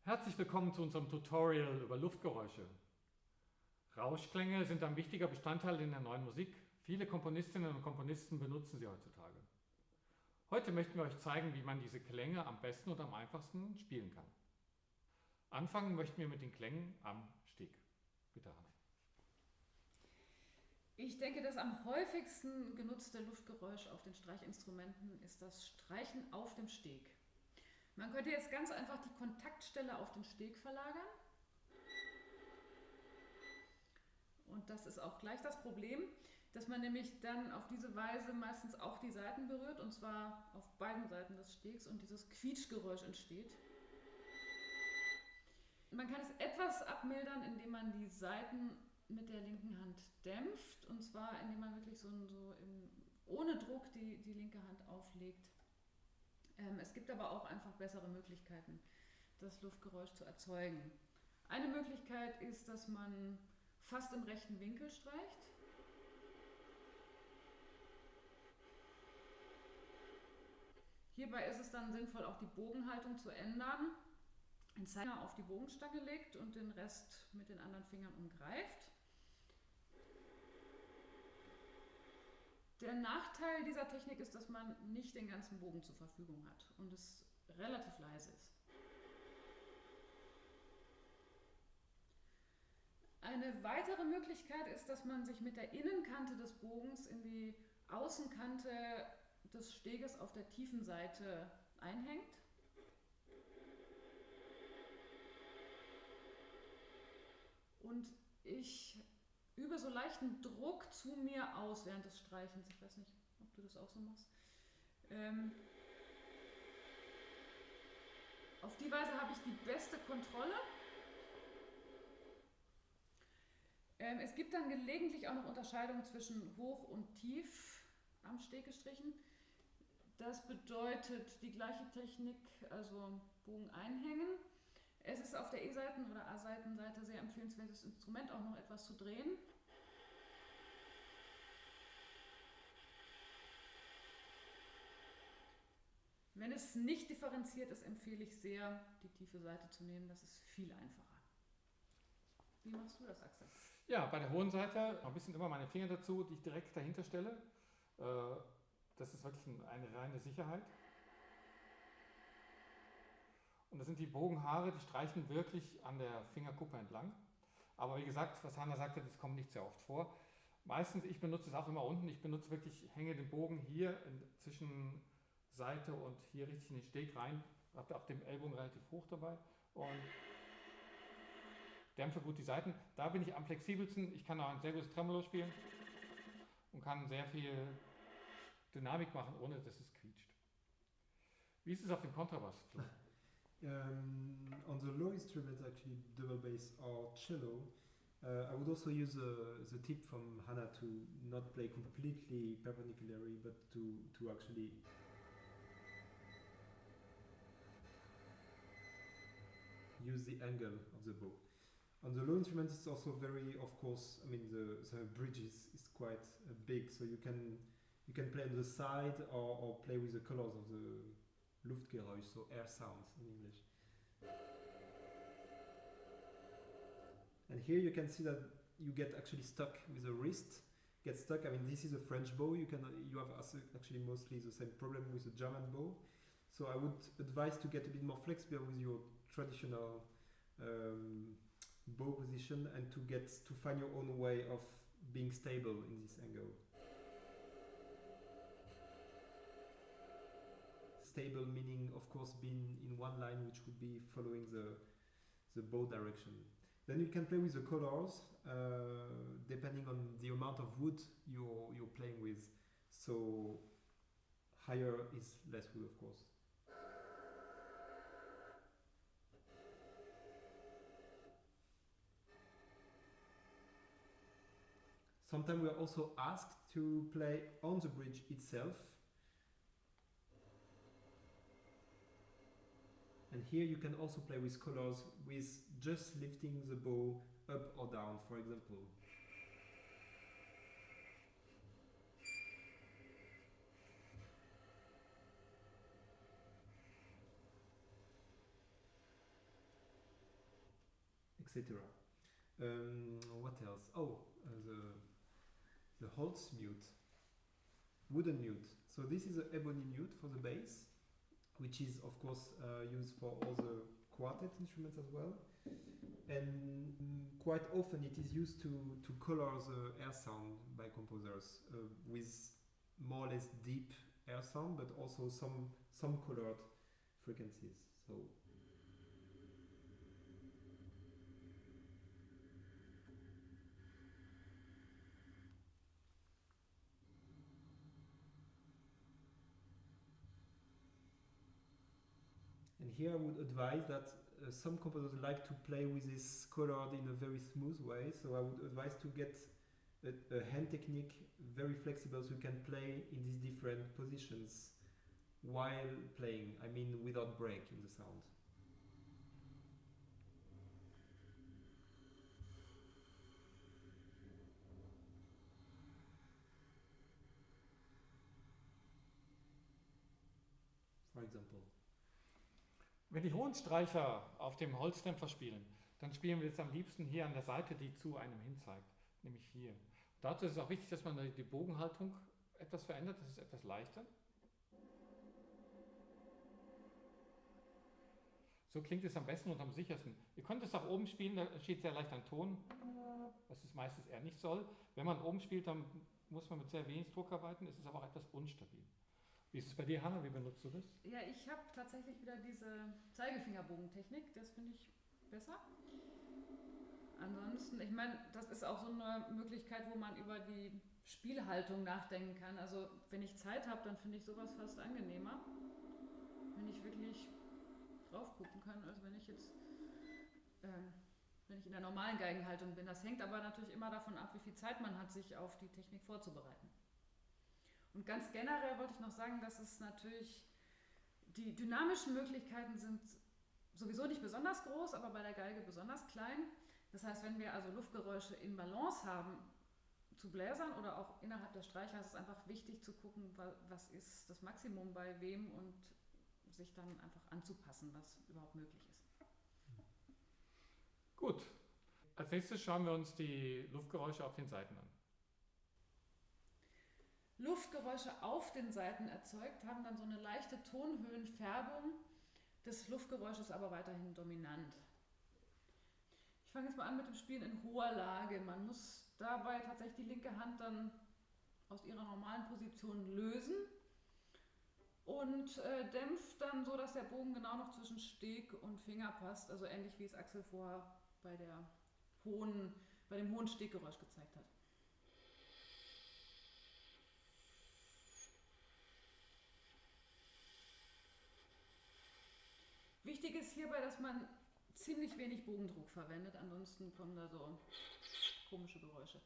Herzlich willkommen zu unserem Tutorial über Luftgeräusche. Rauschklänge sind ein wichtiger Bestandteil in der neuen Musik. Viele Komponistinnen und Komponisten benutzen sie heutzutage. Heute möchten wir euch zeigen, wie man diese Klänge am besten und am einfachsten spielen kann. Anfangen möchten wir mit den Klängen am Steg. Bitte, Hanna. Ich denke, das am häufigsten genutzte Luftgeräusch auf den Streichinstrumenten ist das Streichen auf dem Steg. Man könnte jetzt ganz einfach die Kontaktstelle auf den Steg verlagern. Und das ist auch gleich das Problem, dass man nämlich dann auf diese Weise meistens auch die Saiten berührt, und zwar auf beiden Seiten des Stegs, und dieses Quietschgeräusch entsteht. Man kann es etwas abmildern, indem man die Saiten mit der linken Hand dämpft, und zwar indem man wirklich ohne Druck die linke Hand auflegt. Es gibt aber auch einfach bessere Möglichkeiten, das Luftgeräusch zu erzeugen. Eine Möglichkeit ist, dass man fast im rechten Winkel streicht. Hierbei ist es dann sinnvoll, auch die Bogenhaltung zu ändern. Den Zeiger auf die Bogenstange legt und den Rest mit den anderen Fingern umgreift. Der Nachteil dieser Technik ist, dass man nicht den ganzen Bogen zur Verfügung hat und es relativ leise ist. Eine weitere Möglichkeit ist, dass man sich mit der Innenkante des Bogens in die Außenkante des Steges auf der tiefen Seite einhängt. Und ich übe so leichten Druck zu mir aus während des Streichens. Ich weiß nicht, ob du das auch so machst. Auf die Weise habe ich die beste Kontrolle. Es gibt dann gelegentlich auch noch Unterscheidungen zwischen hoch und tief am Steg gestrichen. Das bedeutet die gleiche Technik, also Bogen einhängen. Es ist auf der E-Seiten- oder A-Seitenseite sehr empfehlenswert, das Instrument auch noch etwas zu drehen. Wenn es nicht differenziert ist, empfehle ich sehr, die tiefe Seite zu nehmen. Das ist viel einfacher. Wie machst du das, Axel? Ja, bei der hohen Seite ein bisschen immer meine Finger dazu, die ich direkt dahinter stelle. Das ist wirklich eine reine Sicherheit. Und das sind die Bogenhaare, die streichen wirklich an der Fingerkuppe entlang. Aber wie gesagt, was Hanna sagte, das kommt nicht sehr oft vor. Meistens, ich benutze es auch immer unten, hänge den Bogen hier zwischen Seite und hier richtig in den Steg rein, habe auch den Ellbogen relativ hoch dabei und dämpfe gut die Seiten. Da bin ich am flexibelsten, ich kann auch ein sehr gutes Tremolo spielen und kann sehr viel Dynamik machen, ohne dass es quietscht. Wie ist es auf dem Kontrabass? On the low instruments, actually double bass or cello, I would also use the tip from Hannah to not play completely perpendicularly, but to actually use the angle of the bow. On the low instruments, it's also very, of course, I mean the bridge is quite big, so you can play on the side or play with the colors of the Luftgeräusch, so air sounds in English. And here you can see that you get actually stuck with the wrist. Get stuck. I mean, this is a French bow. You have actually mostly the same problem with the German bow. So I would advise to get a bit more flexible with your traditional bow position and to find your own way of being stable in this angle. Stable meaning, of course, being in one line, which would be following the bow direction. Then you can play with the colors, depending on the amount of wood you're playing with. So higher is less wood, of course. Sometimes we are also asked to play on the bridge itself. And here you can also play with colors with just lifting the bow up or down, for example. etc. What else? Oh, the Holz mute, wooden mute. So this is an ebony mute for the bass, which is of course used for all the quartet instruments as well. And quite often it is used to color the air sound by composers with more or less deep air sound, but also some colored frequencies. So and here I would advise that some composers like to play with this colored in a very smooth way, so I would advise to get a hand technique very flexible so you can play in these different positions while playing, I mean without break in the sound. For example. Wenn die hohen Streicher auf dem Holzdämpfer spielen, dann spielen wir jetzt am liebsten hier an der Seite, die zu einem hin zeigt, nämlich hier. Dazu ist es auch wichtig, dass man die Bogenhaltung etwas verändert, das ist etwas leichter. So klingt es am besten und am sichersten. Ihr könnt es auch oben spielen, da entsteht sehr leicht ein Ton, was es meistens eher nicht soll. Wenn man oben spielt, dann muss man mit sehr wenig Druck arbeiten, es ist aber auch etwas unstabil. Wie ist es bei dir, Hanna? Wie benutzt du das? Ja, ich habe tatsächlich wieder diese Zeigefingerbogentechnik, das finde ich besser. Ansonsten, ich meine, das ist auch so eine Möglichkeit, wo man über die Spielhaltung nachdenken kann. Also wenn ich Zeit habe, dann finde ich sowas fast angenehmer, wenn ich wirklich drauf gucken kann, als wenn ich jetzt wenn ich in der normalen Geigenhaltung bin. Das hängt aber natürlich immer davon ab, wie viel Zeit man hat, sich auf die Technik vorzubereiten. Und ganz generell wollte ich noch sagen, dass es natürlich, die dynamischen Möglichkeiten sind sowieso nicht besonders groß, aber bei der Geige besonders klein. Das heißt, wenn wir also Luftgeräusche in Balance haben zu Bläsern oder auch innerhalb der Streicher, ist es einfach wichtig zu gucken, was ist das Maximum bei wem und sich dann einfach anzupassen, was überhaupt möglich ist. Gut, als nächstes schauen wir uns die Luftgeräusche auf den Saiten an. Luftgeräusche auf den Saiten erzeugt haben dann so eine leichte Tonhöhenfärbung des Luftgeräusches, aber weiterhin dominant. Ich fange jetzt mal an mit dem Spielen in hoher Lage. Man muss dabei tatsächlich die linke Hand dann aus ihrer normalen Position lösen und dämpft dann so, dass der Bogen genau noch zwischen Steg und Finger passt, also ähnlich wie es Axel vorher bei dem hohen Steggeräusch gezeigt hat. Wichtig ist hierbei, dass man ziemlich wenig Bogendruck verwendet, ansonsten kommen da so komische Geräusche.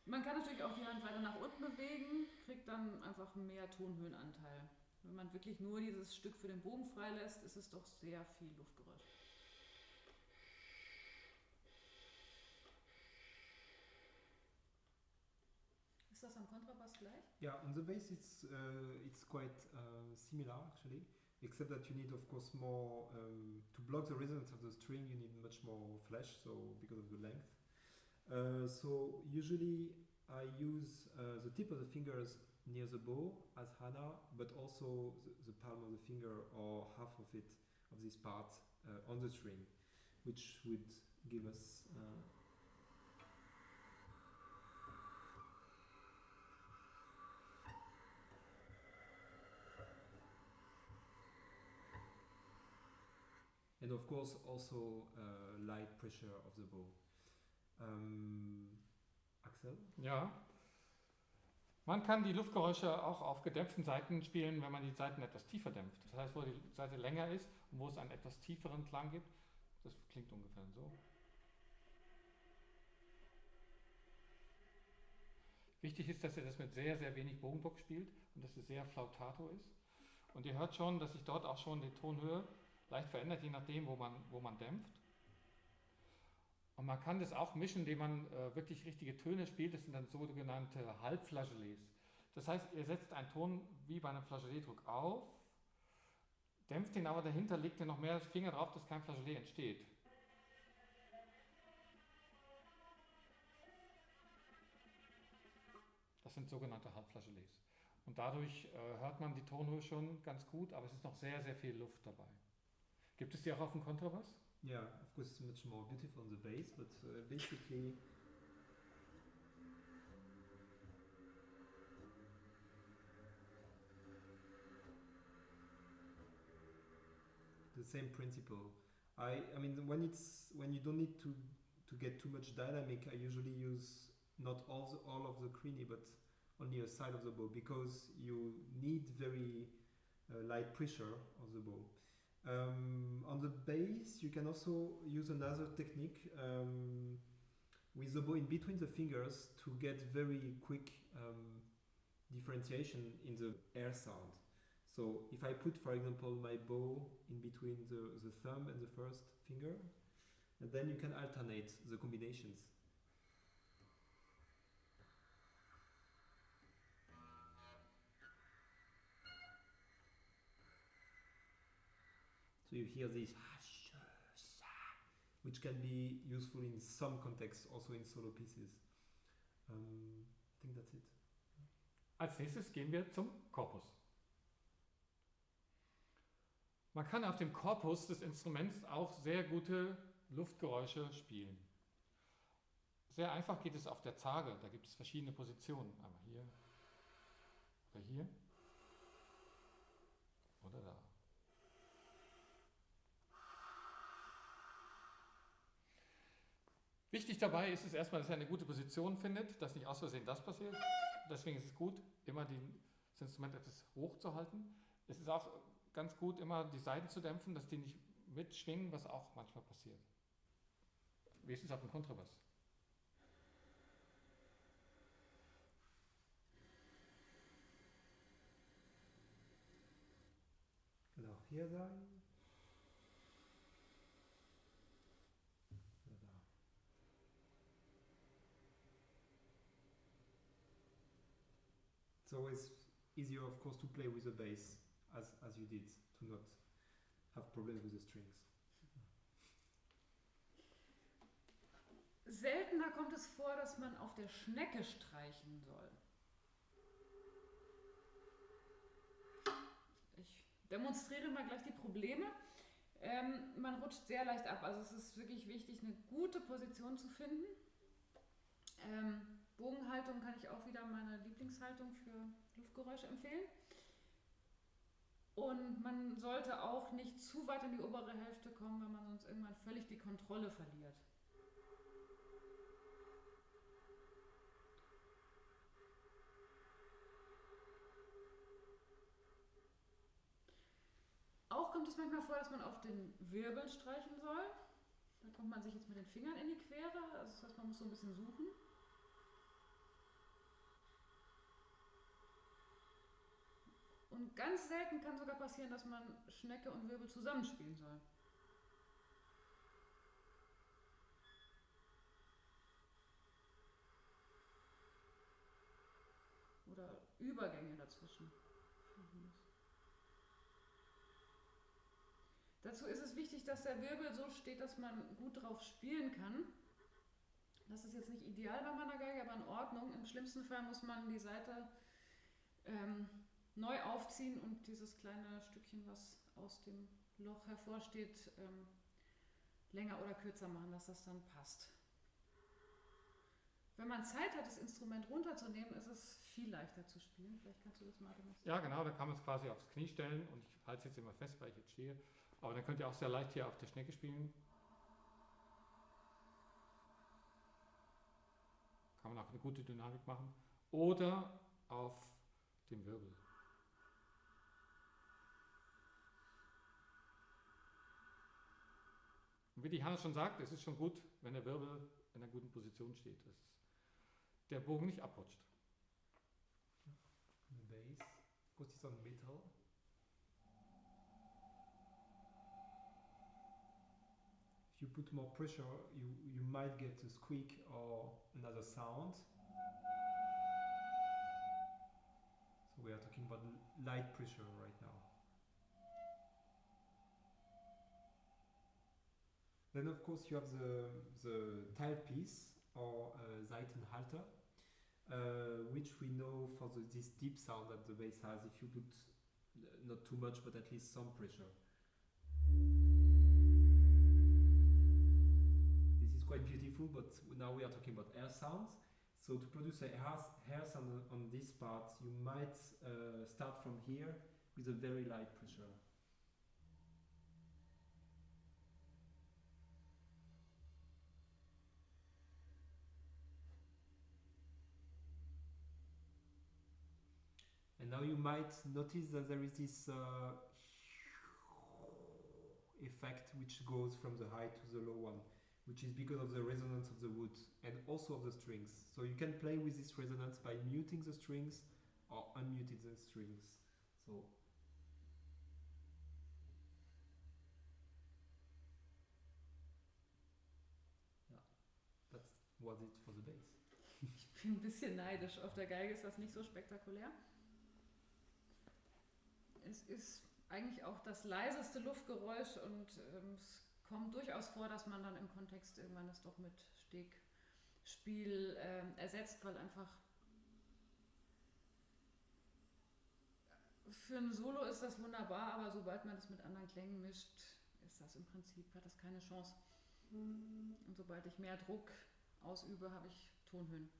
Man kann natürlich auch die Hand weiter nach unten bewegen, kriegt dann einfach mehr Tonhöhenanteil. Wenn man wirklich nur dieses Stück für den Bogen freilässt, ist es doch sehr viel Luftgeräusch. Ist das am Kontrabass gleich? Yeah, on the bass it's quite similar actually, except that you need of course more to block the resonance of the string. You need much more flesh, so because of the length. So usually I use the tip of the fingers near the bow as Hannah, but also the palm of the finger or half of it, of this part on the string, which would give us and of course also light pressure of the bow. Axel? Ja, man kann die Luftgeräusche auch auf gedämpften Saiten spielen, wenn man die Saiten etwas tiefer dämpft. Das heißt, wo die Saite länger ist und wo es einen etwas tieferen Klang gibt. Das klingt ungefähr so. Wichtig ist, dass ihr das mit sehr, sehr wenig Bogendruck spielt und dass es sehr flautato ist. Und ihr hört schon, dass sich dort auch schon die Tonhöhe leicht verändert, je nachdem, wo man dämpft. Und man kann das auch mischen, indem man wirklich richtige Töne spielt. Das sind dann sogenannte Halbflageolets. Das heißt, ihr setzt einen Ton wie bei einem Flageoletdruck auf, dämpft den aber dahinter, legt ihr noch mehr Finger drauf, dass kein Flageolet entsteht. Das sind sogenannte Halbflageolets. Und dadurch hört man die Tonhöhe schon ganz gut, aber es ist noch sehr, sehr viel Luft dabei. Gibt es die auch auf dem Kontrabass? Yeah, of course it's much more beautiful on the bass, but basically the same principle. I mean when you don't need to get too much dynamic, I usually use not all of the creamy, but only a side of the bow because you need very light pressure of the bow. On the bass, you can also use another technique with the bow in between the fingers to get very quick differentiation in the air sound. So if I put, for example, my bow in between the thumb and the first finger, and then you can alternate the combinations. So you hear this, which can be useful in some contexts, also in solo pieces. I think that's it. Als nächstes gehen wir zum Korpus. Man kann auf dem Korpus des Instruments auch sehr gute Luftgeräusche spielen. Sehr einfach geht es auf der Zarge, da gibt es verschiedene Positionen. Einmal hier oder hier oder da. Wichtig dabei ist es erstmal, dass er eine gute Position findet, dass nicht aus Versehen das passiert. Deswegen ist es gut, immer das Instrument etwas hoch zu halten. Es ist auch ganz gut, immer die Saiten zu dämpfen, dass die nicht mitschwingen, was auch manchmal passiert. Wie ist es auf dem Kontrabass? Genau, hier sein. It's always easier, of course, to play with the bass as you did, to not have problems with the strings. Seltener kommt es vor, dass man auf der Schnecke streichen soll. Ich demonstriere mal gleich die Probleme. Man rutscht sehr leicht ab, also es ist wirklich wichtig, eine gute Position zu finden. Bogenhaltung kann ich auch wieder meine Lieblingshaltung für Luftgeräusche empfehlen. Und man sollte auch nicht zu weit in die obere Hälfte kommen, weil man sonst irgendwann völlig die Kontrolle verliert. Auch kommt es manchmal vor, dass man auf den Wirbeln streichen soll. Da kommt man sich jetzt mit den Fingern in die Quere, also das heißt, man muss so ein bisschen suchen. Und ganz selten kann sogar passieren, dass man Schnecke und Wirbel zusammenspielen soll. Oder Übergänge dazwischen. Dazu ist es wichtig, dass der Wirbel so steht, dass man gut drauf spielen kann. Das ist jetzt nicht ideal bei meiner Geige, aber in Ordnung. Im schlimmsten Fall muss man die Saite neu aufziehen und dieses kleine Stückchen, was aus dem Loch hervorsteht, länger oder kürzer machen, dass das dann passt. Wenn man Zeit hat, das Instrument runterzunehmen, ist es viel leichter zu spielen. Vielleicht kannst du das mal demonstrieren. Ja, genau, da kann man es quasi aufs Knie stellen und ich halte es jetzt immer fest, weil ich jetzt stehe. Aber dann könnt ihr auch sehr leicht hier auf der Schnecke spielen. Kann man auch eine gute Dynamik machen. Oder auf dem Wirbel. Und wie die Hanna schon sagt, es ist schon gut, wenn der Wirbel in einer guten Position steht, dass der Bogen nicht abrutscht. The bass, because it's on metal. If you put more pressure, you might get a squeak or another sound. So we are talking about light pressure right now. Then of course you have the tilepiece or Seitenhalter. which we know for this deep sound that the bass has if you put not too much but at least some pressure. This is quite beautiful, but now we are talking about air sounds. So to produce a hair sound on this part, you might start from here with a very light pressure. And now you might notice that there is this effect which goes from the high to the low one, which is because of the resonance of the wood and also of the strings. So you can play with this resonance by muting the strings or unmuting the strings. So yeah, that was it for the bass. Ich bin ein bisschen neidisch. Auf der Geige ist das nicht so spektakulär. Es ist eigentlich auch das leiseste Luftgeräusch und es kommt durchaus vor, dass man dann im Kontext irgendwann das doch mit Stegspiel ersetzt, weil einfach für ein Solo ist das wunderbar, aber sobald man das mit anderen Klängen mischt, ist das im Prinzip, hat das keine Chance. Und sobald ich mehr Druck ausübe, habe ich Tonhöhen.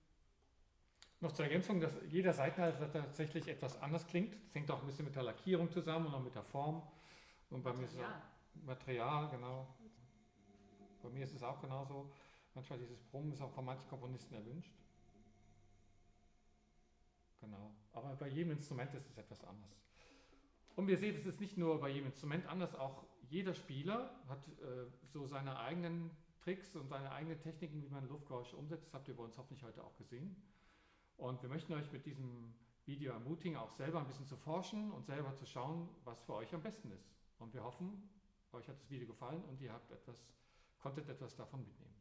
Noch zur Ergänzung, dass jeder Saitenhalter tatsächlich etwas anders klingt. Das hängt auch ein bisschen mit der Lackierung zusammen und auch mit der Form. Und bei mir ist es Material, genau. Bei mir ist es auch genauso. Manchmal dieses Brummen ist auch von manchen Komponisten erwünscht. Genau. Aber bei jedem Instrument ist es etwas anders. Und wir sehen, es ist nicht nur bei jedem Instrument anders, auch jeder Spieler hat so seine eigenen Tricks und seine eigenen Techniken, wie man Luftgeräusche umsetzt. Das habt ihr bei uns hoffentlich heute auch gesehen. Und wir möchten euch mit diesem Video ermutigen, auch selber ein bisschen zu forschen und selber zu schauen, was für euch am besten ist. Und wir hoffen, euch hat das Video gefallen und ihr konntet etwas davon mitnehmen.